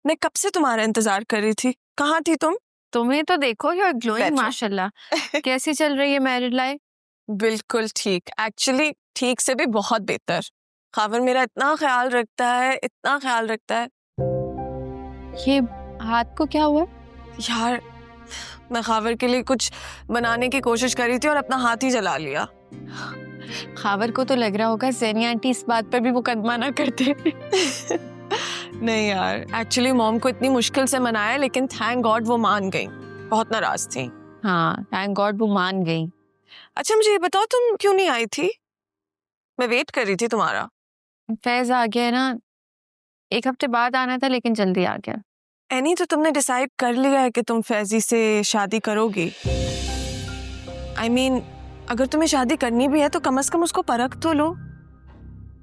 मैं कब से तुम्हारा इंतजार कर रही थी। कहाँ थी तुम? तुम्हें तो देखो, यू आर ग्लोइंग बैठो। माशाल्लाह। कैसी चल रही है मैरिड लाइफ? बिल्कुल ठीक, एक्चुअली ठीक से भी बहुत बेहतर। खावर मेरा इतना ख्याल रखता है, इतना ख्याल रखता है। ये हाथ को क्या हुआ? यार मैं खावर के लिए कुछ बनाने की कोशिश कर रही थी और अपना हाथ ही जला लिया। खावर को तो लग रहा होगा ज़ेनी आंटी इस बात पर भी मुकदमा ना करते। नहीं यार, एक्चुअली मॉम को इतनी मुश्किल से मनाया, लेकिन थैंक गॉड वो मान गई। बहुत नाराज थी। हाँ, थैंक गॉड वो मान गई। अच्छा मुझे ये बताओ, तुम क्यों नहीं आई थी? मैं वेट कर रही थी तुम्हारा। फैज आ गया है ना, 1 हफ्ते बाद आना था लेकिन जल्दी आ गया। एनी तो तुमने डिसाइड कर लिया है कि तुम फैजी से शादी करोगी। I mean, अगर तुम्हें शादी करनी भी है तो कम से कम उसको परख तो लो।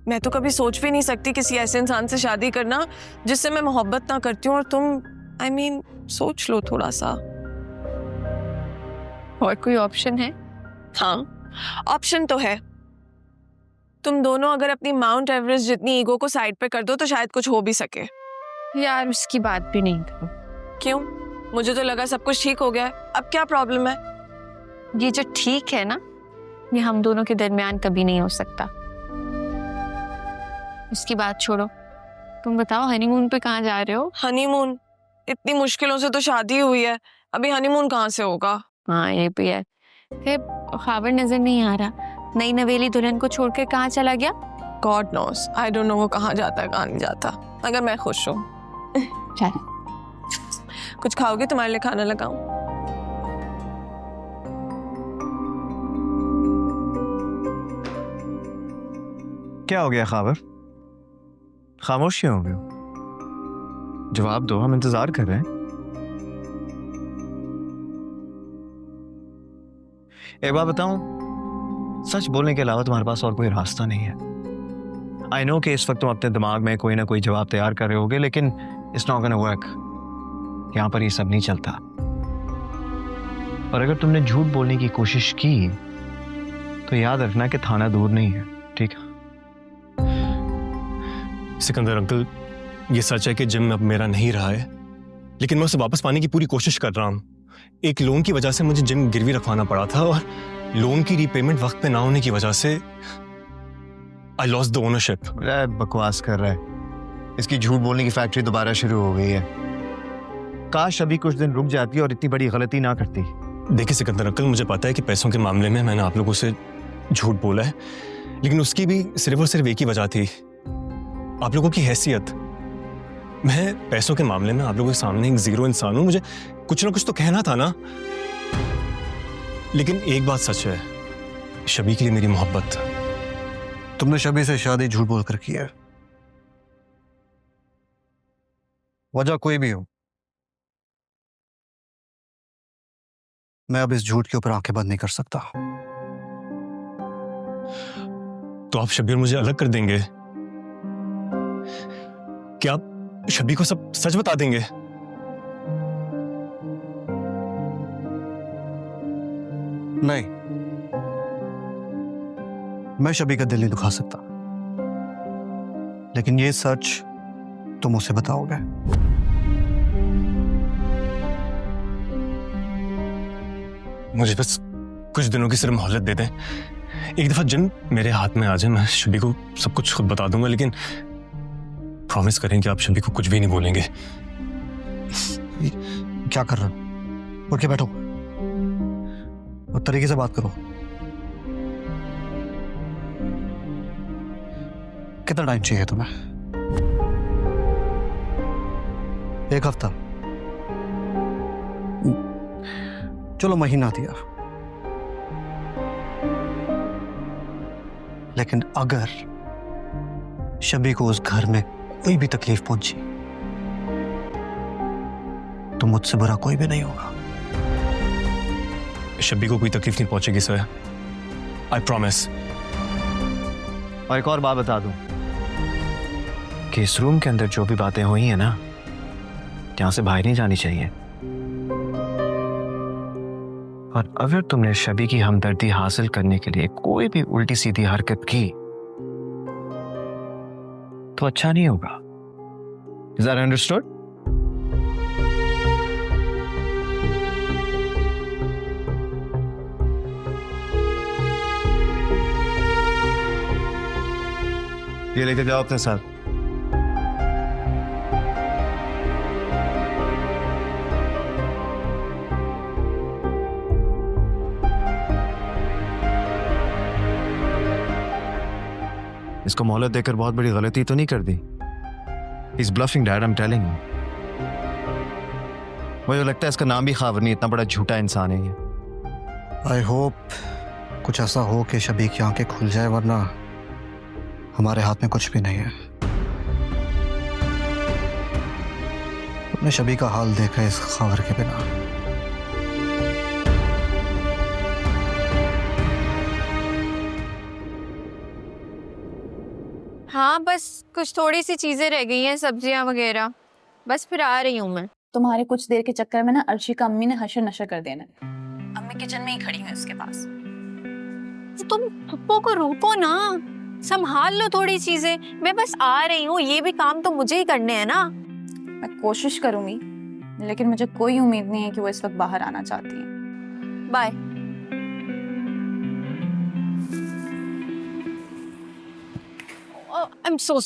मैं तो कभी सोच भी नहीं सकती किसी ऐसे इंसान से शादी करना जिससे मैं मोहब्बत ना करती हूँ, और तुम सोच लो थोड़ा सा। और कोई ऑप्शन है? हाँ, ऑप्शन तो है। तुम दोनों अगर अपनी माउंट एवरेस्ट जितनी ईगो को साइड पे कर दो तो शायद कुछ हो भी सके। यार उसकी बात भी नहीं करो। क्यों? मुझे तो लगा सब कुछ ठीक हो गया है। अब क्या प्रॉब्लम है? ये जो ठीक है ना, ये हम दोनों के दरमियान कभी नहीं हो सकता। उसकी बात छोड़ो, तुम बताओ हनीमून पे कहाँ जा रहे हो? हनीमून? इतनी मुश्किलों से तो शादी हुई है, अभी हनीमून कहाँ से होगा? हाँ ये भी है। खावर नजर नहीं आ रहा, नई नवेली दुल्हन को छोड़कर कहाँ चला गया? God knows, I don't know वो कहाँ जाता है कहाँ नहीं जाता, अगर मैं खुश हूँ। चल कुछ खाओगे? तुम्हारे लिए खाना लगाऊं? क्या हो गया खावर? खामोश क्यों हो गए? जवाब दो, हम इंतजार कर रहे हैं। एक बात बताऊं, सच बोलने के अलावा तुम्हारे पास और कोई रास्ता नहीं है। आई नो कि इस वक्त तुम अपने दिमाग में कोई ना कोई जवाब तैयार कर रहे होगे, लेकिन इट्स नॉट गोना वर्क। यहां पर ये सब नहीं चलता। और अगर तुमने झूठ बोलने की कोशिश की तो याद रखना कि थाना दूर नहीं है, ठीक है? सिकंदर अंकल, ये सच है कि जिम अब मेरा नहीं रहा है, लेकिन मैं उसे वापस पाने की पूरी कोशिश कर रहा हूं। एक लोन की वजह से मुझे जिम गिरवी रखवाना पड़ा था, और लोन की रीपेमेंट वक्त पे ना होने की वजह से आई लॉस्ट द ओनरशिप। बकवास कर रहा है। इसकी झूठ बोलने की फैक्ट्री दोबारा शुरू हो गई है। काश अभी कुछ दिन रुक जाती और इतनी बड़ी गलती ना करती। देखिए सिकंदर अंकल, मुझे पता है कि पैसों के मामले में मैंने आप लोगों से झूठ बोला है, लेकिन उसकी भी सिर्फ और सिर्फ एक ही वजह थी, आप लोगों की हैसियत। मैं पैसों के मामले में आप लोगों के सामने एक जीरो इंसान हूं, मुझे कुछ ना कुछ तो कहना था ना। लेकिन एक बात सच है, शबी के लिए मेरी मोहब्बत। तुमने शबी से शादी झूठ बोलकर की है, वजह कोई भी हो, मैं अब इस झूठ के ऊपर आंखें बंद नहीं कर सकता। तो आप शबी और मुझे अलग कर देंगे? क्या आप शबी को सब सच बता देंगे? नहीं, मैं शबी का दिल नहीं दुखा सकता, लेकिन ये सच तुम उसे बताओगे। मुझे बस कुछ दिनों की सिर्फ मोहलत दे दें। एक दफा जिन मेरे हाथ में आ जाए, मैं शबी को सब कुछ खुद बता दूंगा, लेकिन प्रॉमिस करें कि आप शबी को कुछ भी नहीं बोलेंगे। क्या कर रहे हो? उठ के बैठो और तरीके से बात करो। कितना टाइम चाहिए तुम्हें? 1 हफ्ता? चलो महीना दिया, लेकिन अगर शबी को उस घर में कोई भी तकलीफ पहुंची तो मुझसे बुरा कोई भी नहीं होगा। शबी को कोई तकलीफ नहीं पहुंचेगी सर, आई प्रॉमिस। और एक और बात बता दूं कि इस रूम के अंदर जो भी बातें हुई हैं ना, यहां से बाहर नहीं जानी चाहिए। और अगर तुमने शबी की हमदर्दी हासिल करने के लिए कोई भी उल्टी सीधी हरकत की तो अच्छा नहीं होगा। Is that understood? ये लेके जाओ अपने साथ। इसको मोहलत देकर बहुत बड़ी गलती तो नहीं कर दी? He's bluffing, Dad, I'm telling you. मुझे लगता है इसका नाम भी खावर नहीं, इतना बड़ा झूठा इंसान है ये। आई होप कुछ ऐसा हो कि शबी की आंखें खुल जाए, वरना हमारे हाथ में कुछ भी नहीं है। अपने शबी का हाल देखा इस खबर के बिना। हाँ बस कुछ थोड़ी सी चीजें रह गई हैं, सब्जियां वगैरह, बस फिर आ रही हूँ मैं। तुम्हारे कुछ देर के चक्कर में ना अर्शी का अम्मी ने हशर नशर कर देना है। अम्मी किचन में ही खड़ी है उसके पास। तुम पप्पो को रोको ना, संभाल लो थोड़ी चीजें, मैं बस आ रही हूँ, ये भी काम तो मुझे ही करने हैं ना। मैं कोशिश करूंगी, लेकिन मुझे कोई उम्मीद नहीं है कि वो इस वक्त बाहर आना चाहती है। Bye. I am so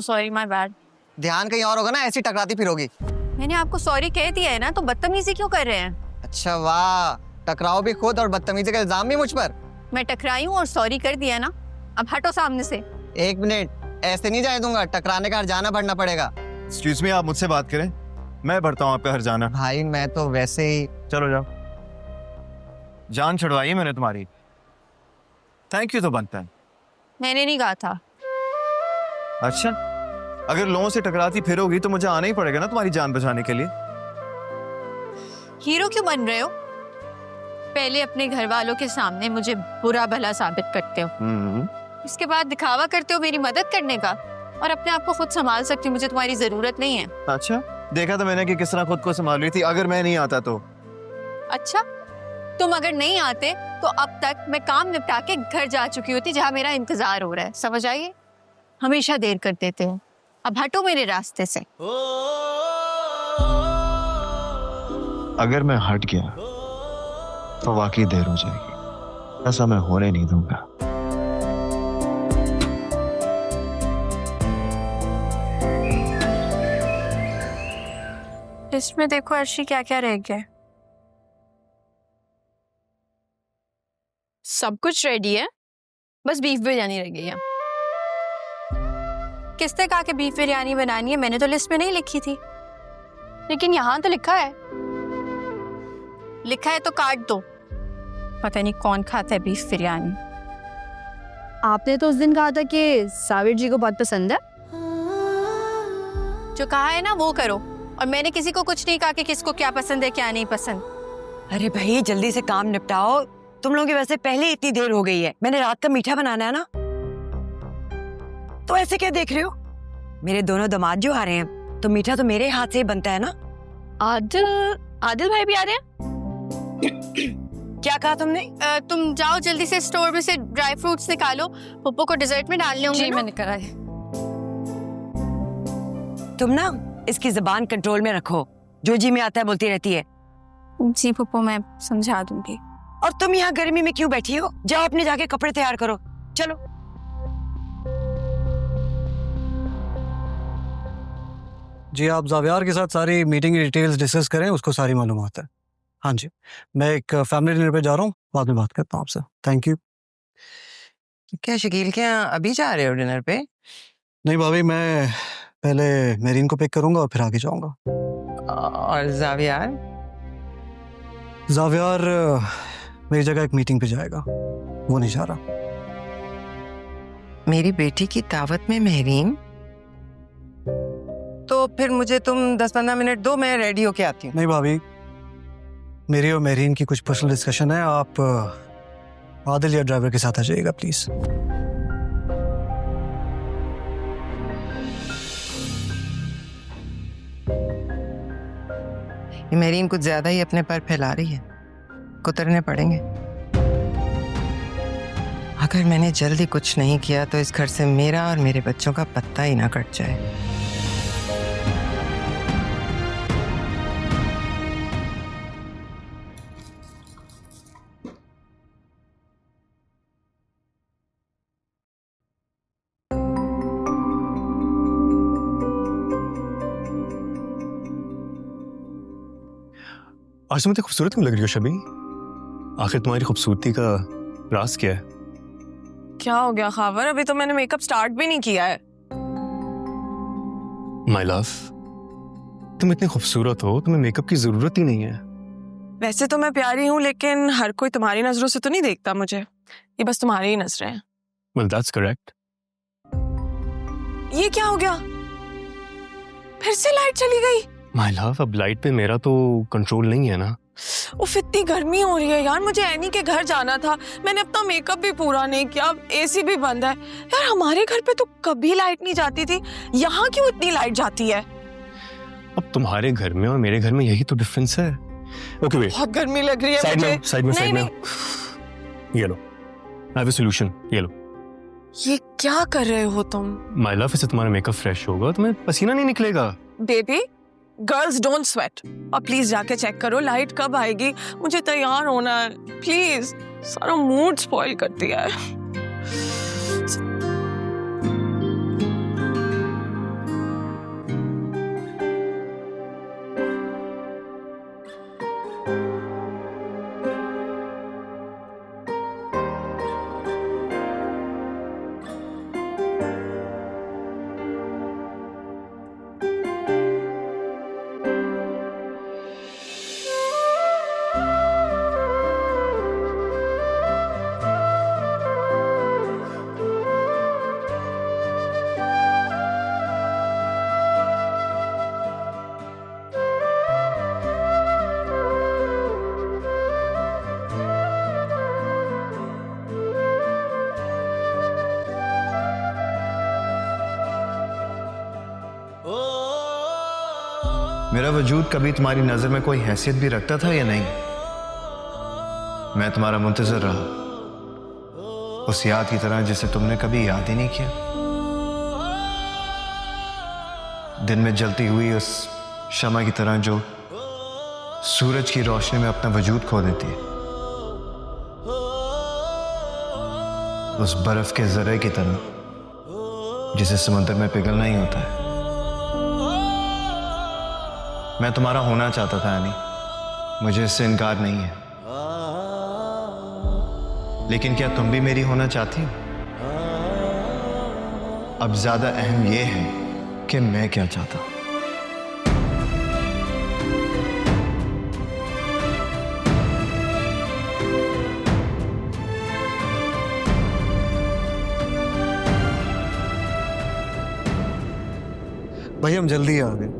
sorry, my bad. ध्यान कहीं और होगा ना, ऐसी टकराती फिरोगी। मैंने आपको सॉरी कह दिया है ना, तो बदतमीजी क्यों कर रहे हैं? अच्छा वाह, टकराओ भी खुद और बदतमीजी का इल्जाम भी मुझ पर। मैं टकराई हूँ और सॉरी कर दिया ना, अब हटो सामने से। एक मिनट, ऐसे नहीं जाए दूंगा, टकराने का हर्जाना भरना पड़ेगा। एक्सक्यूज मी, आप मुझसे बात करें, मैं भरता हूँ आपका हर्जाना। भाई मैं तो वैसे ही। चलो जाओ, जान छुड़वाई है मैंने तुम्हारी, थैंक यू तो बनता है। मैंने नहीं कहा था। अच्छा, अगर लोगों से टकराती फिरोगी तो मुझे आना ही पड़ेगा ना तुम्हारी जान बचाने के लिए। हीरो क्यों बन रहे हो? पहले अपने घर वालों के सामने मुझे बुरा भला साबित करते हो, इसके बाद दिखावा करते हो मेरी मदद करने का, और अपने आप को खुद संभाल सकती हूँ, मुझे तुम्हारी जरूरत नहीं है। अच्छा, देखा तो मैंने कि किस तरह खुद को संभाल रही थी, अगर मैं नहीं आता तो। अच्छा, तुम अगर नहीं आते तो अब तक मैं काम निपटा के घर जा चुकी होती जहाँ मेरा इंतजार हो रहा है, समझ आइए? हमेशा देर कर देते हो, अब हटो मेरे रास्ते से। अगर मैं हट गया तो वाकई देर हो जाएगी, ऐसा मैं होने नहीं दूंगा। लिस्ट में देखो अर्शी क्या क्या रह गया। सब कुछ रेडी है, बस बीफ बिरयानी रह गई है। किसने कहा कि बीफ बिरयानी बनानी है? मैंने तो लिस्ट में नहीं लिखी थी। लेकिन यहाँ तो लिखा है। लिखा है तो काट दो, पता नहीं कौन खाता है बीफ बिरयानी। आपने तो उस दिन कहा था कि साविर जी को बहुत पसंद है। जो कहा है ना वो करो, और मैंने किसी को कुछ नहीं कहा कि किसको क्या पसंद है क्या नहीं पसंद। अरे भाई जल्दी से काम निपटाओ, तुम लोगों की वैसे पहले इतनी देर हो गई है। मैंने रात का मीठा बनाना है ना, तो ऐसे क्या देख रहे हो? मेरे दोनों दामाद जो आ रहे हैं तो मीठा तो मेरे हाथ से ही बनता है ना। आदिल भाई भी आ रहे हैं? क्या कहा तुमने? तुम जाओ जल्दी से स्टोर में से ड्राई फ्रूट्स निकालो, पप्पू को डिजर्ट में डालने होंगे। जी ना? मैंने करा है। तुम ना इसकी जबान कंट्रोल में रखो, जो जी में आता है बोलती रहती है। जी पप्पू, मैं समझा दूंगी। और तुम यहाँ गर्मी में क्यों बैठी हो? जाओ अपने जाके कपड़े तैयार करो, चलो। जी आप जावियार के साथ सारी मीटिंग की डिटेल्स डिस्कस करें, उसको सारी मालूमात है। हाँ जी, मैं एक फैमिली डिनर पे जा रहा हूँ, बाद में बात करता हूँ आपसे। Thank you. क्या शकील, क्या अभी जा रहे हो डिनर पे? नहीं भाभी, मैं पहले मेरीन को पिक करूंगा और फिर आगे जाऊंगा। और जावियार? जावियार मेरी जगह एक मीटिंग पे जाएगा, वो नहीं जा रहा। मेरी बेटी की दावत में महरीन? तो फिर मुझे तुम 10-15 मिनट दो, मैं रेडी होके आती हूँ। नहीं भाभी, मेरी और मेरीन की कुछ पर्सनल डिस्कशन है, आप आदिल या ड्राइवर के साथ आ जाइएगा प्लीज। महरीन कुछ ज्यादा ही अपने पर फैला रही है, कुतरने पड़ेंगे। अगर मैंने जल्दी कुछ नहीं किया तो इस घर से मेरा और मेरे बच्चों का पत्ता ही ना कट जाए। आज तुम इतनी खूबसूरत क्यों लग रही हो शबी? आखिर तुम्हारी खूबसूरती का राज क्या है? क्या हो गया खावर? अभी तो मैंने मेकअप स्टार्ट भी नहीं किया है। माय लव, तुम इतनी खूबसूरत हो, तुम्हें मेकअप की जरूरत ही नहीं है। वैसे तो मैं प्यारी हूँ, लेकिन हर कोई तुम्हारी नजरों से तो नहीं देखता मुझे। ये बस तुम्हारी ही नजरें हैं। Well, that's correct. ये क्या हो गया? फिर से लाइट चली गई। माय लव, अब लाइट पे मेरा तो कंट्रोल नहीं है ना। उफ, इतनी गर्मी हो रही है यार। मुझे एनी के घर जाना था, मैंने अपना मेकअप भी पूरा नहीं किया, एसी भी बंद है। यार हमारे घर पे तो कभी लाइट नहीं जाती थी, यहाँ क्यों इतनी लाइट जाती है? अब तुम्हारे घर में और मेरे घर में यही तो डिफरेंस है। ओके वेट, बहुत गर्मी लग रही है साइड मुझे। में साइड में नहीं, साइड में नहीं। ये लो, आई हैव अ सॉल्यूशन, ये लो। ये क्या कर रहे हो तुम? माय लव, इससे तुम्हारा मेकअप फ्रेश होगा, तुम्हें पसीना नहीं निकलेगा। Baby, girls don't sweat. और प्लीज जाके चेक करो लाइट कब आएगी, मुझे तैयार होना है। प्लीज, सारा मूड स्पॉइल कर दिया है। मेरा वजूद कभी तुम्हारी नजर में कोई हैसियत भी रखता था या नहीं? मैं तुम्हारा मुंतजर रहा, उस याद की तरह जिसे तुमने कभी याद ही नहीं किया। दिन में जलती हुई उस शमा की तरह जो सूरज की रोशनी में अपना वजूद खो देती है, उस बर्फ के जर्रे की तरह जिसे समुद्र में पिघलना ही होता है। मैं तुम्हारा होना चाहता था यानी, मुझे इससे इनकार नहीं है, लेकिन क्या तुम भी मेरी होना चाहती हो? अब ज्यादा अहम यह है कि मैं क्या चाहता हूं। भाई हम जल्दी आ गए,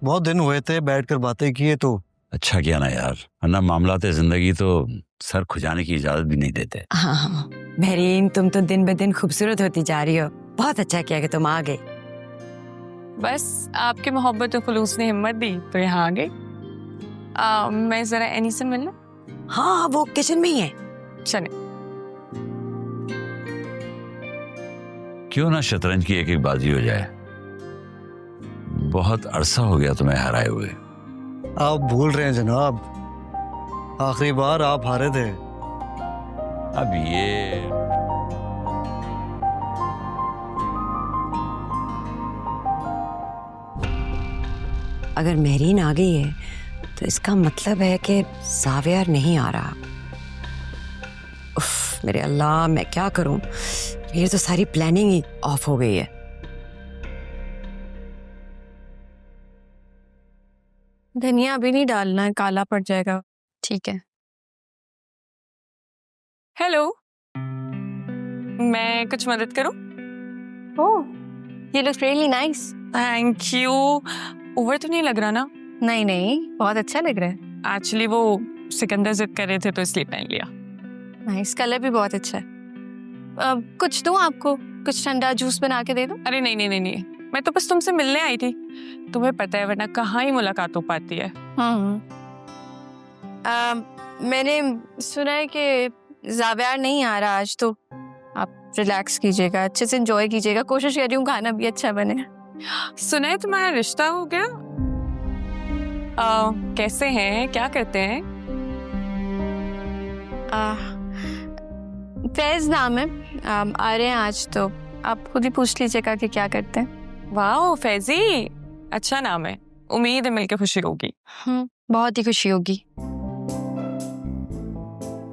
बहुत दिन हुए थे, बैठकर बातें किए तो। अच्छा किया ना यार, वरना मामलाते जिंदगी तो सर खुजाने की इजाजत भी नहीं देते। हाँ मेहरीन, तुम तो दिन ब दिन खूबसूरत होती जा रही हो। बहुत अच्छा किया कि तुम आ गए। बस आपकी मोहब्बत और खुलूस ने हिम्मत दी तो यहाँ आ गई। मैं जरा एनी से मिलना। हाँ वो किचन में ही है। चले। क्यों ना शतरंज की एक एक बाजी हो जाए। बहुत अरसा हो गया तुम्हें हराए हुए। आप भूल रहे हैं जनाब, आखिरी बार आप हारे थे। अब ये अगर मेहरीन आ गई है तो इसका मतलब है कि जावियर नहीं आ रहा। उफ, मेरे अल्लाह, मैं क्या करूं? ये तो सारी प्लानिंग ही ऑफ हो गई है। धनिया अभी नहीं डालना है, काला पड़ जाएगा। ठीक है। हेलो, मैं कुछ मदद करूं? ओह, you look really nice. Thank you. Over तो नहीं लग रहा ना? नहीं नहीं, बहुत अच्छा लग रहा है। एक्चुअली वो सिकंदर जिद कर रहे थे तो इसलिए पहन लिया। नाइस, कलर भी बहुत अच्छा है। कुछ दूं आपको? कुछ ठंडा जूस बना के दे दूं? अरे नहीं नहीं नहीं नहीं, मैं तो बस तुमसे मिलने आई थी। तुम्हें पता है वरना कहाँ ही मुलाकात हो पाती है। मैंने सुना है कि जावियर नहीं आ रहा आज, तो आप रिलैक्स कीजिएगा, अच्छे से एंजॉय कीजिएगा। कोशिश कर रही हूँ खाना भी अच्छा बने। सुना है तुम्हारा रिश्ता हो गया? कैसे हैं, क्या करते हैं? फैज नाम है। आ रहे हैं आज, तो आप खुद ही पूछ लीजिएगा कि क्या करते हैं। वाह फैजी, अच्छा नाम है। उम्मीद है मिलके खुशी होगी। बहुत ही खुशी होगी।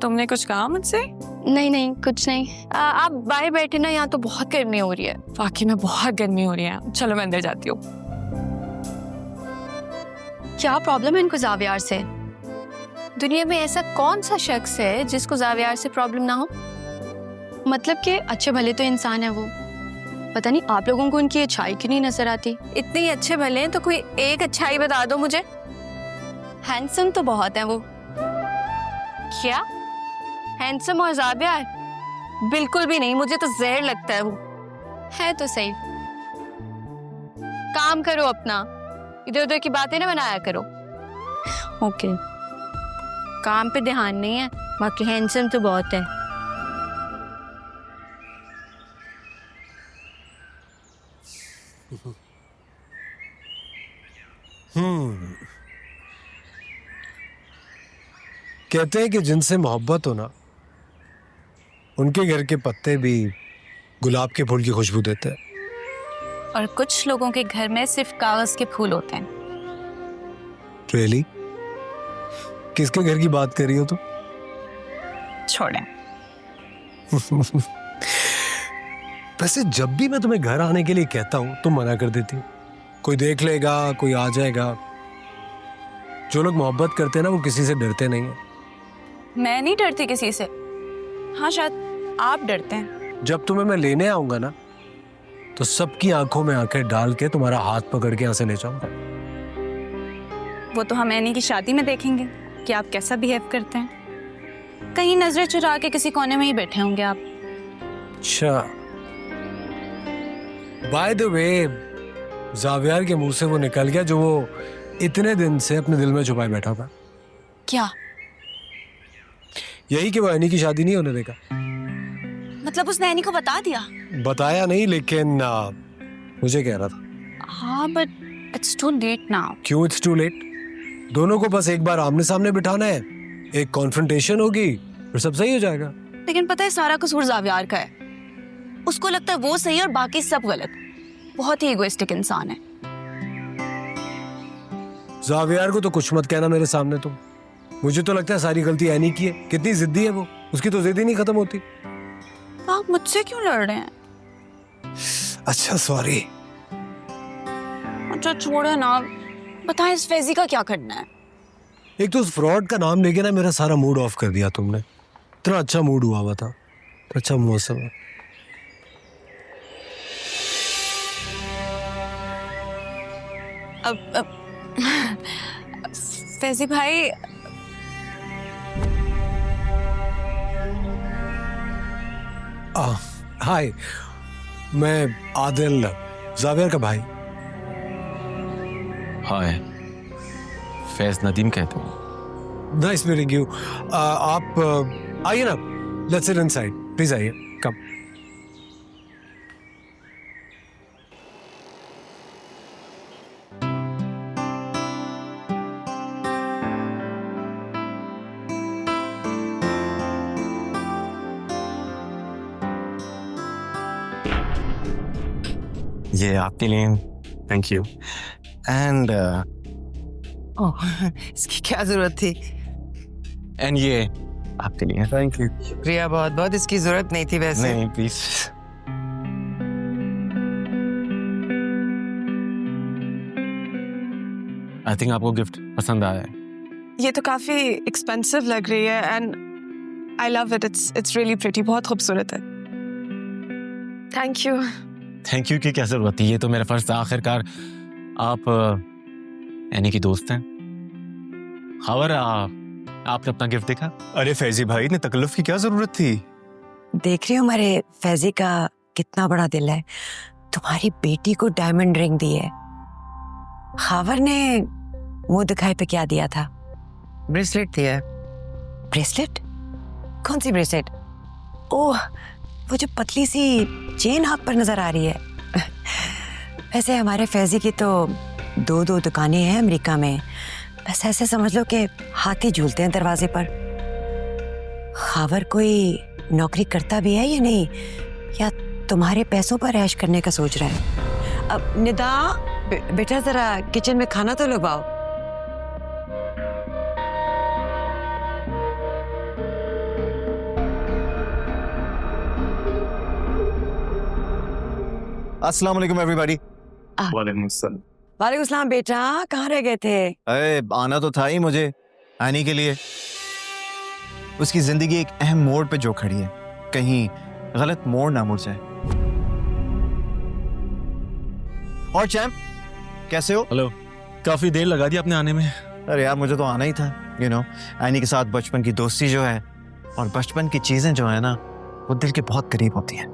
तुमने कुछ कहा मुझसे? नहीं नहीं, कुछ नहीं। आप बाहर बैठे ना, यहाँ तो बहुत गर्मी हो रही है। वाकई में बहुत गर्मी हो रही है। चलो मैं अंदर जाती हूँ। क्या प्रॉब्लम है इनको जावियार से? दुनिया में ऐसा कौन सा शख्स है जिसको जावियार से प्रॉब्लम ना हो? मतलब कि अच्छे भले तो इंसान है वो, पता नहीं आप लोगों को उनकी अच्छाई क्यों नहीं नजर आती। इतने अच्छे भले हैं तो कोई एक अच्छाई बता दो मुझे। हैंडसम तो बहुत है वो। क्या हैंडसम और जावियार? बिल्कुल भी नहीं, मुझे तो जहर लगता है वो। है तो सही। काम करो अपना, इधर उधर की बातें ना बनाया करो। ओके, काम पे ध्यान नहीं है, बाकी हैंडसम तो बहुत है। कहते हैं कि जिनसे मोहब्बत हो ना, उनके घर के पत्ते भी गुलाब के फूल की खुशबू देते हैं। और कुछ लोगों के घर में सिर्फ कागज के फूल होते हैं। रियली? किसके घर की बात कर रही हो तुम? छोड़ें। वैसे जब भी मैं तुम्हें घर आने के लिए कहता हूँ तुम मना कर देती हो। कोई देख लेगा, कोई आ जाएगा। जो लोग मोहब्बत करते हैं ना, वो किसी से डरते नहीं है। मैं नहीं डरती किसी से। हाँ, शायद आप डरते हैं। जब तुम्हें मैं लेने आऊंगा ना, तो सबकी आंखों में आंखें डाल के तुम्हारा हाथ पकड़ के यहाँ से ले जाऊंगा। वो तो हम ऐनी की शादी में देखेंगे कि आप कैसा बिहेव करते हैं। कहीं नजरें चुरा के किसी कोने में ही बैठे होंगे आप। अच्छा, बाय द वे, जावियार के मुंह से वो निकल गया जो वो इतने दिन से अपने दिल में छुपाए बैठा था। क्या? यही कि वो ऐनी की शादी नहीं होने देगा। मतलब उसने ऐनी को बता दिया? बताया नहीं, लेकिन मुझे कह रहा था। हाँ, but it's too late now. क्यों इट्स टू लेट? दोनों को बस एक बार आमने सामने बिठाना है, एक कॉन्फ्रंटेशन होगी, फिर सब सही हो जाएगा। लेकिन पता है, सारा कसूर जावियार का है। उसको लगता है वो सही और बाकी सब गलत। बहुत ही इगोइस्टिक इंसान है। जावियार को तो कुछ मत कहना मेरे सामने तुम। मुझे तो लगता है सारी गलती ऐनी की है। कितनी जिद्दी है वो, उसकी तो जिद ही नहीं खत्म होती। आप मुझसे क्यों लड़ रहे हैं? अच्छा, सॉरी। अच्छा छोड़ो ना, बताएं इस फैजी का क्या करना है? एक तो उस फ्रॉड का नाम लेके ना मेरा सारा मूड ऑफ कर दिया तुमने। इतना अच्छा मूड हुआ था, अच्छा मौसम है। अब फैजी भाई, हाय, मैं आदिल, जावियार का भाई। हाय, फैज नदीम कहते हो। Nice meeting you. आप आइए ना, लेट्स सिट इनसाइड, प्लीज आइए, कम। ये आपके लिए, थैंक यू। एंड ओह, इसकी क्या जरूरत थी? एंड ये आपके लिए। Thank you. प्रिया, बहुत बहुत इसकी जरूरत नहीं थी वैसे। नहीं, प्लीज। आई थिंक आपको गिफ्ट पसंद आया है। ये तो काफी एक्सपेंसिव लग रही है and I love it. It's really pretty. बहुत खूबसूरत है। Thank you. थैंक यू की क्या जरूरत थी, ये तो मेरा फर्ज था। आखिरकार आप ऐनी की दोस्त हैं। खबर आपने अपना गिफ्ट देखा? अरे फैजी भाई, इतने तकल्लुफ की क्या जरूरत थी? देख रही हो हमारे फैजी का कितना बड़ा दिल है। तुम्हारी बेटी को डायमंड रिंग दी है। खावर ने मुंह दिखाए पे क्या दिया था? ब्रेसलेट दिया है। ब्रेसलेट? कौन सी ब्रेसलेट? ओह, वो जो पतली सी चेन हाथ पर नजर आ रही है। वैसे हमारे फैजी की तो दो दुकानें हैं अमेरिका में। बस ऐसे समझ लो कि हाथी झूलते हैं दरवाजे पर। खावर कोई नौकरी करता भी है या नहीं, या तुम्हारे पैसों पर ऐश करने का सोच रहा है? अब निदा, बेटा जरा किचन में खाना तो लगवाओ। अस्सलाम वालेकुम एवरीबॉडी। वालेकुम अस्सलाम। वालेकुम सलाम बेटा, कहाँ रह गए थे? अरे आना तो था ही मुझे आने के लिए। उसकी जिंदगी एक अहम मोड़ पे जो खड़ी है, कहीं गलत मोड़ ना मुड़ जाए। और चैम्प कैसे हो? हेलो, काफी देर लगा दी आपने आने में। अरे यार मुझे तो आना ही था। यू नो, एनी के साथ बचपन की दोस्ती जो है और बचपन की चीजें जो है ना, वो दिल के बहुत करीब होती हैं,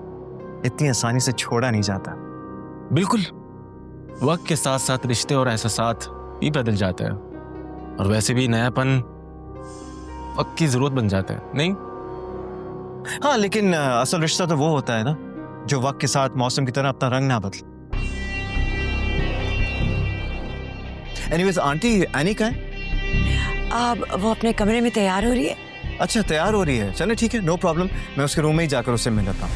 इतनी आसानी से छोड़ा नहीं जाता। बिल्कुल, वक्त के साथ साथ रिश्ते और एहसास भी बदल जाते हैं, और वैसे भी नयापन वक्त की जरूरत बन जाता है, नहीं? हाँ, लेकिन असल रिश्ता तो वो होता है ना जो वक्त के साथ मौसम की तरह अपना रंग ना बदले। एनीवेज, आंटी एनी कहाँ है? अब वो अपने कमरे में तैयार हो रही है। अच्छा, तैयार हो रही है, चले ठीक है, नो प्रॉब्लम। मैं उसके रूम में ही जाकर उससे मिल लेता हूँ।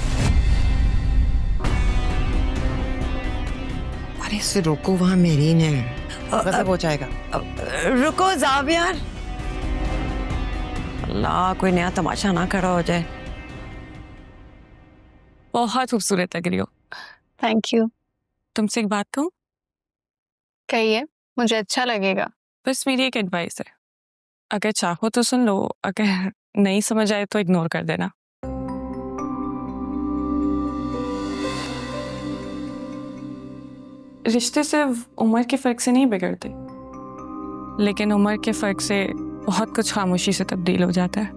अरे से रोको, वहाँ मेरीन है, मतलब हो जाएगा। रुको जावियर, अल्लाह कोई नया तमाशा ना खड़ा हो जाए। बहुत खूबसूरत लग रही हो। Thank you. तुमसे एक बात कहूँ? कहिए, मुझे अच्छा लगेगा। बस मेरी एक एडवाइस है, अगर चाहो तो सुन लो, अगर नहीं समझ आए तो इग्नोर कर देना। रिश्ते सिर्फ उम्र के फर्क से नहीं बिगड़ते, लेकिन उम्र के फर्क से बहुत कुछ खामोशी से तब्दील हो जाता है।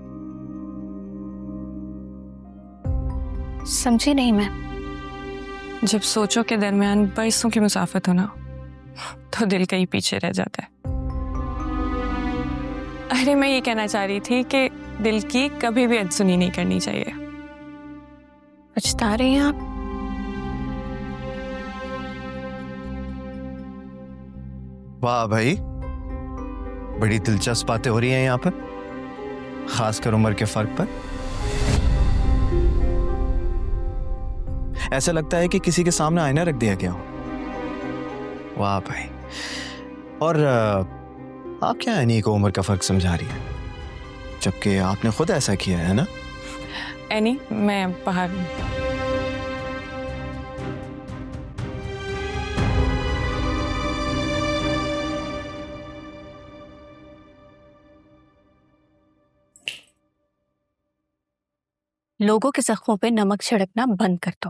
समझी नहीं मैं। जब सोचों के दरमियान बरसों की मुसाफत हो ना, तो दिल कहीं पीछे रह जाता है। अरे मैं ये कहना चाह रही थी कि दिल की कभी भी अनसुनी नहीं करनी चाहिए। पछता रही हैं आप? वाह भाई, बड़ी दिलचस्प बातें हो रही हैं यहाँ पर, खासकर उम्र के फर्क पर। ऐसा लगता है कि किसी के सामने आईना रख दिया गया हो। वाह भाई। और आप क्या एनी को उम्र का फर्क समझा रही है, जबकि आपने खुद ऐसा किया है ना? एनी, मैं बाहर हूँ। लोगों के जख्मों पे नमक छिड़कना बंद कर दो।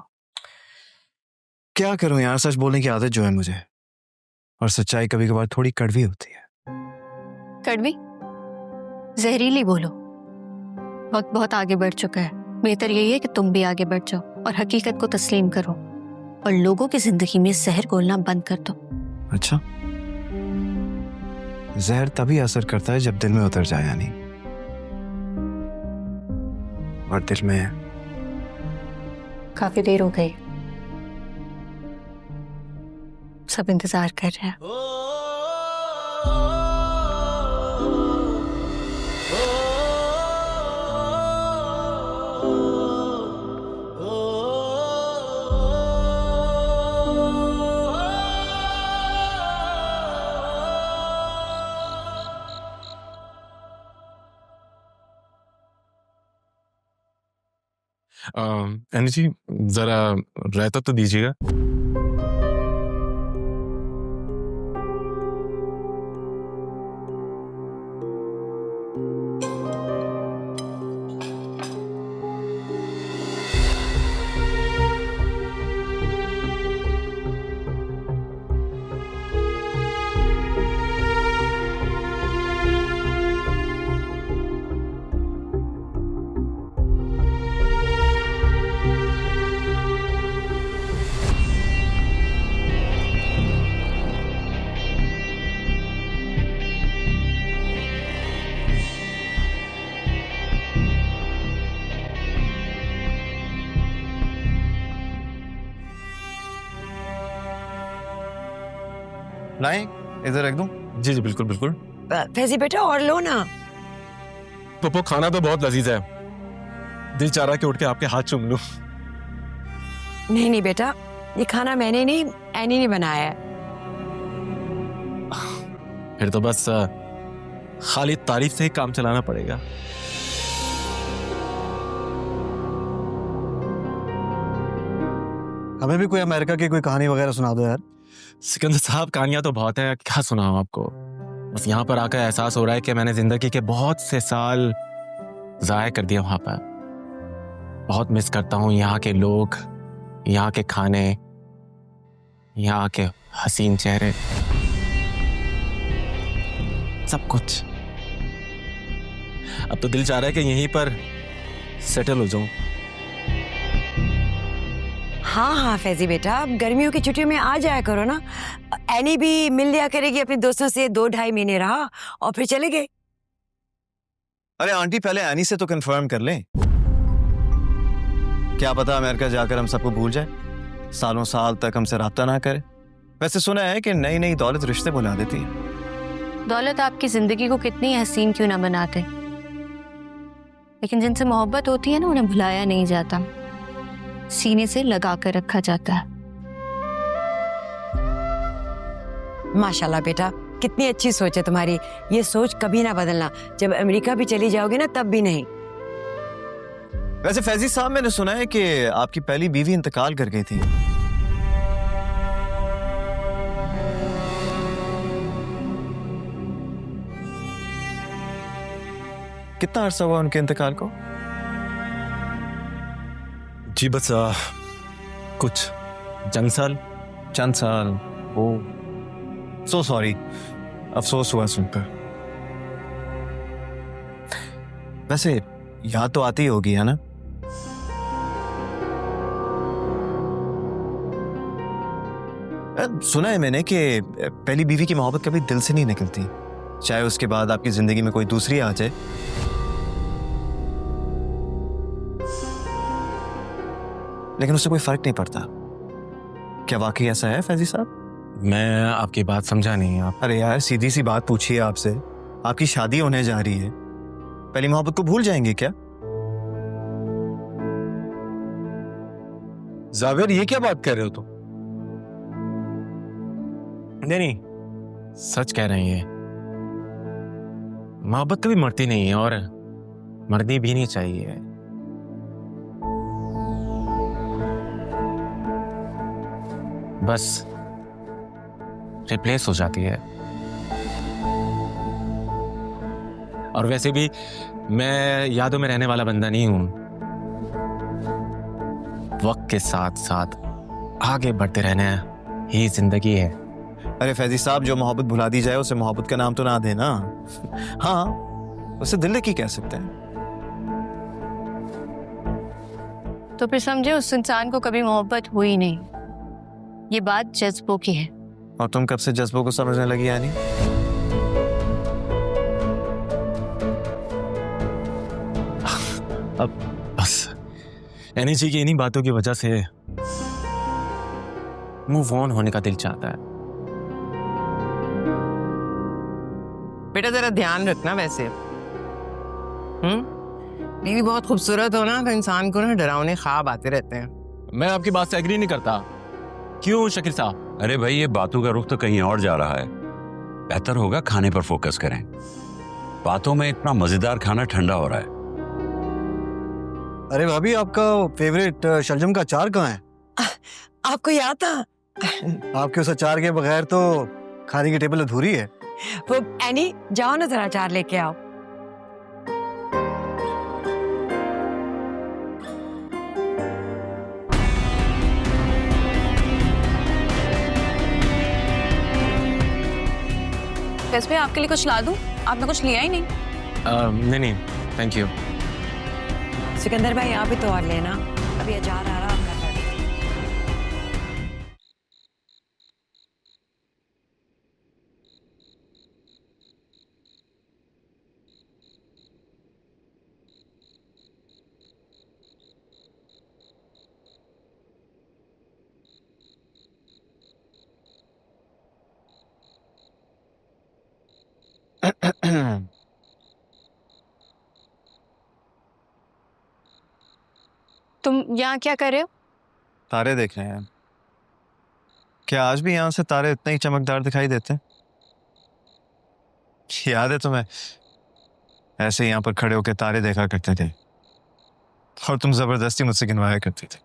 क्या करूं यार, सच बोलने की आदत जो है मुझे, और सच्चाई कभी कभार थोड़ी कड़वी होती है। कड़वी? जहरीली बोलो। वक्त बहुत आगे बढ़ चुका है, बेहतर यही है कि तुम भी आगे बढ़ जाओ और हकीकत को तस्लीम करो, और लोगों की जिंदगी में जहर घोलना बंद कर दो। अच्छा, जहर तभी असर करता है जब दिल में उतर जाए, यानी, और दिल में काफी देर हो गई, सब इंतजार कर रहे हैं। एनी जी, जरा रायता तो दीजिएगा। लाएं, इधर रख दूं? जी जी, बिल्कुल बिल्कुल। फैजी बेटा, और लो ना। पप्पो, खाना तो बहुत लजीज है, दिल चाह रहा कि उठ के आपके हाथ चूम लूं। नहीं नहीं बेटा, ये खाना मैंने नहीं, एनी ने बनाया है। फिर तो बस खाली तारीफ से ही काम चलाना पड़ेगा। हमें भी कोई अमेरिका की कोई कहानी वगैरह सुना दो यार। सिकंदर साहब, कहानियां तो बहुत है, क्या सुनाऊं आपको। बस यहाँ पर आकर एहसास हो रहा है कि मैंने जिंदगी के बहुत से साल जाया कर दिया वहां पर। बहुत मिस करता हूँ यहाँ के लोग, यहाँ के खाने, यहाँ के हसीन चेहरे, सब कुछ। अब तो दिल चाह रहा है कि यहीं पर सेटल हो जाऊं। हाँ हाँ फैजी बेटा, अब गर्मियों की छुट्टियों में आ जाया करो ना। एनी भी मिल लिया करेगी अपने दोस्तों से, 2-2.5 महीने रहा और फिर चले गए। अरे आंटी, पहले एनी से तो कंफर्म कर लें। क्या पता अमेरिका जाकर हम सबको भूल जाए, सालों साल तक हमसे राब्ता ना करे। वैसे सुना है कि नई नई दौलत रिश्ते बुला देती है। दौलत आपकी जिंदगी को कितनी हसीन क्यों ना बनाते, लेकिन जिनसे मोहब्बत होती है ना, उन्हें भुलाया नहीं जाता, सीने से लगा कर रखा जाता है। माशाल्लाह बेटा, कितनी अच्छी सोच है तुम्हारी। ये सोच कभी ना बदलना। जब अमेरिका भी चली जाओगे ना, तब भी नहीं। वैसे फैजी साहब, मैंने सुना है कि आपकी पहली बीवी इंतकाल कर गई थी। कितना अरसा हुआ उनके इंतकाल को? जी बस कुछ चंद साल। ओ सो सॉरी, अफसोस हुआ सुनकर। वैसे याद तो आती होगी, है ना? सुना है मैंने कि पहली बीवी की मोहब्बत कभी दिल से नहीं निकलती, चाहे उसके बाद आपकी जिंदगी में कोई दूसरी आ जाए। लेकिन उससे कोई फर्क नहीं पड़ता। क्या वाकई ऐसा है फैजी साहब? मैं आपकी बात समझा नहीं। आप अरे यार, सीधी सी बात पूछिए आपसे। आपकी शादी होने जा रही है, पहली मोहब्बत को भूल जाएंगे क्या? जावेर, ये क्या बात कर रहे हो तुम? नहीं, सच कह रहे हैं। मोहब्बत कभी मरती नहीं है और मरनी भी नहीं चाहिए। बस रिप्लेस हो जाती है। और वैसे भी मैं यादों में रहने वाला बंदा नहीं हूं। वक्त के साथ साथ आगे बढ़ते रहना ही जिंदगी है। अरे फैजी साहब, जो मोहब्बत भुला दी जाए उसे मोहब्बत का नाम तो ना देना। हाँ, उसे दिल की कह सकते हैं। तो फिर समझे, उस इंसान को कभी मोहब्बत हुई नहीं। ये बात जज्बों की है। और तुम कब से जज्बों को समझने लगी यानी? अब बस एनर्जी की इन्हीं बातों की वजह से मूव ऑन होने का दिल चाहता है। बेटा जरा ध्यान रखना। वैसे बीवी बहुत खूबसूरत हो ना, तो इंसान को ना डरावने ख्वाब आते रहते हैं। मैं आपकी बात से एग्री नहीं करता। क्यों शकील साहब? अरे भाई, ये बातों का रुख तो कहीं और जा रहा है। बेहतर होगा खाने पर फोकस करें। बातों में इतना मजेदार खाना ठंडा हो रहा है। अरे भाभी, आपका फेवरेट शलजम का अचार कहाँ है? आपको याद था? आपके उस अचार के बगैर तो खाने की टेबल अधूरी है। वो एनी, जाओ ना जरा अचार लेके आओ। बस मैं आपके लिए कुछ ला दूं? आपने कुछ लिया ही नहीं। नहीं, थैंक यू। सिकंदर भाई, आप भी तो और लेना, अभी अचार आराम कर रहा है। तुम यहाँ क्या कर रहे हो? तारे देख रहे हैं। क्या आज भी यहाँ से तारे इतने ही चमकदार दिखाई देते हैं? याद है तुम्हें, ऐसे यहाँ पर खड़े होकर तारे देखा करते थे और तुम जबरदस्ती मुझसे गिनवाया करती थी।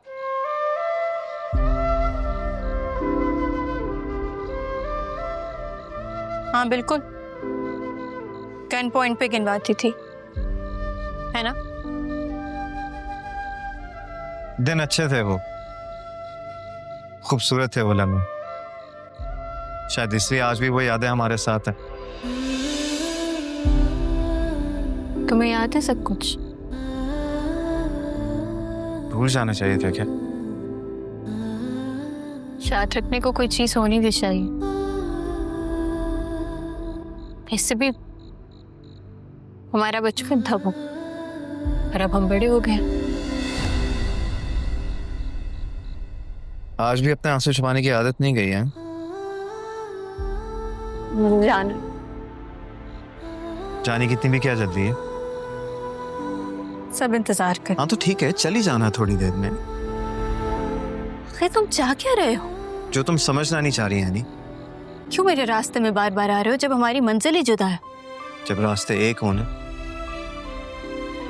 हाँ बिल्कुल, गन पॉइंट पे गिनवाती थी, है ना? दिन अच्छे थे वो, खूबसूरत थे वो लम्हे, शायद इसलिए आज भी वो यादें हमारे साथ हैं। तुम्हें याद है सब कुछ? भूल जाना चाहिए था क्या? याद रखने को कोई चीज होनी भी चाहिए, इससे भी हमारा बचपन था वो, और अब हम बड़े हो गए। आज भी अपने आंसू छुपाने की आदत नहीं गई है। जाने कितनी भी क्या जल्दी है? सब इंतजार कर। हाँ तो ठीक है, चली जाना थोड़ी देर में। अरे तुम चाह क्या रहे हो? जो तुम समझना नहीं चाह रही है, नहीं? क्यों मेरे रास्ते में बार बार आ रहे हो जब हमारी मंजिल ही जुदा है? जब रास्ते एक हो ना,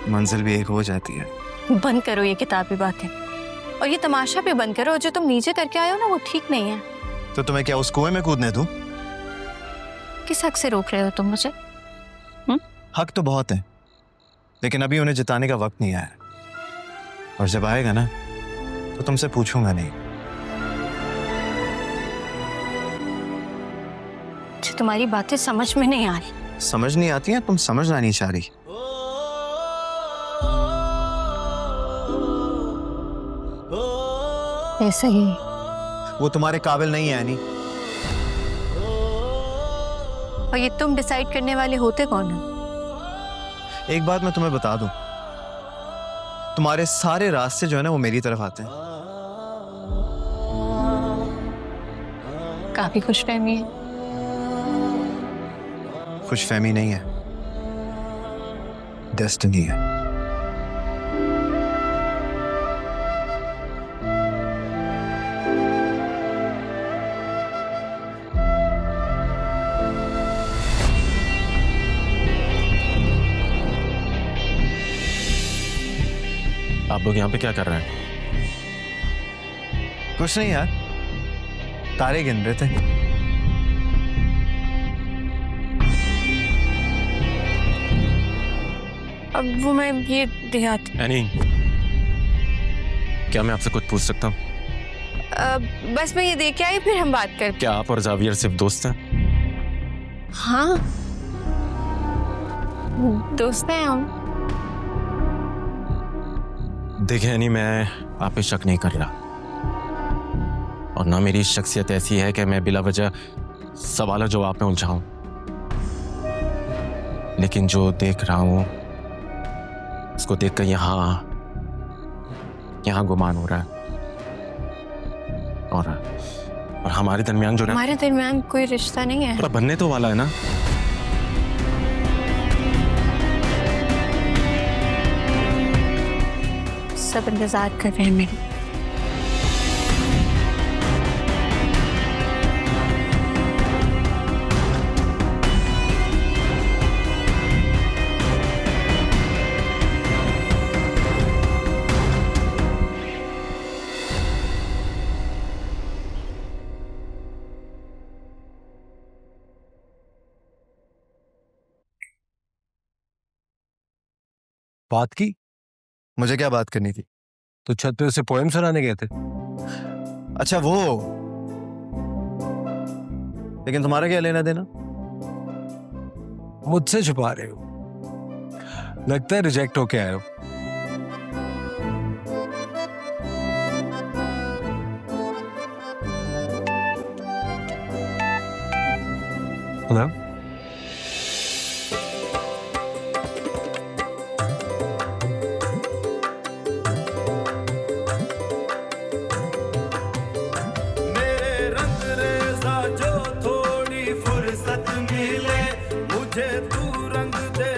मंजिल भी एक हो जाती है। बंद करो ये किताबी बातें, और ये तमाशा भी बंद करो। जो तुम नीचे करके आए हो ना, वो ठीक नहीं है। तो तुम्हें क्या उस कुएं में कूदने दूं? किस हक से रोक रहे हो तुम मुझे? हक तो बहुत है, लेकिन अभी उन्हें जिताने का वक्त नहीं आया, और जब आएगा ना तो तुमसे पूछूंगा नहीं। तुम्हारी बातें समझ में नहीं आ रही। समझ नहीं आती है? तुम समझना नहीं चाह रही। ऐसा ही वो तुम्हारे काबिल नहीं है एनी। और ये तुम डिसाइड करने वाले होते कौन है? एक बात मैं तुम्हें बता दूं, तुम्हारे सारे रास्ते जो है ना वो मेरी तरफ आते हैं। काफी खुशफहमी है। खुशफहमी नहीं है, डेस्टिनी है। आप लोग यहाँ पे क्या कर रहे हैं? कुछ नहीं यार, तारे गिन रहे थे। अब वो मैं ये देहात। एनी, क्या मैं आपसे कुछ पूछ सकता हूँ? बस मैं ये देख के आई, फिर हम बात करते। क्या आप और जावियर सिर्फ दोस्त हैं? हाँ, दोस्त हैं हम। देखिए एनी, मैं आप पे शक नहीं कर रहा, और ना मेरी शख्सियत ऐसी है कि मैं बिला वजह सवालों जवाब में उलझाऊं, लेकिन जो देख रहा हूं उसको देखकर यहाँ गुमान हो रहा है। और हमारे दरमियान जो ना, हमारे दरमियान कोई रिश्ता नहीं है। पर बनने तो वाला है ना। सब इंतजार कर रहे हैं मेरे। बात की? मुझे क्या बात करनी थी? तो छत पे उसे पोएम सुनाने गए थे। अच्छा वो, लेकिन तुम्हारा क्या लेना देना? मुझसे छुपा रहे हो, लगता है रिजेक्ट होके आए हो। हेलो, जो थोड़ी फुर्सत मिले मुझे तू रंग दे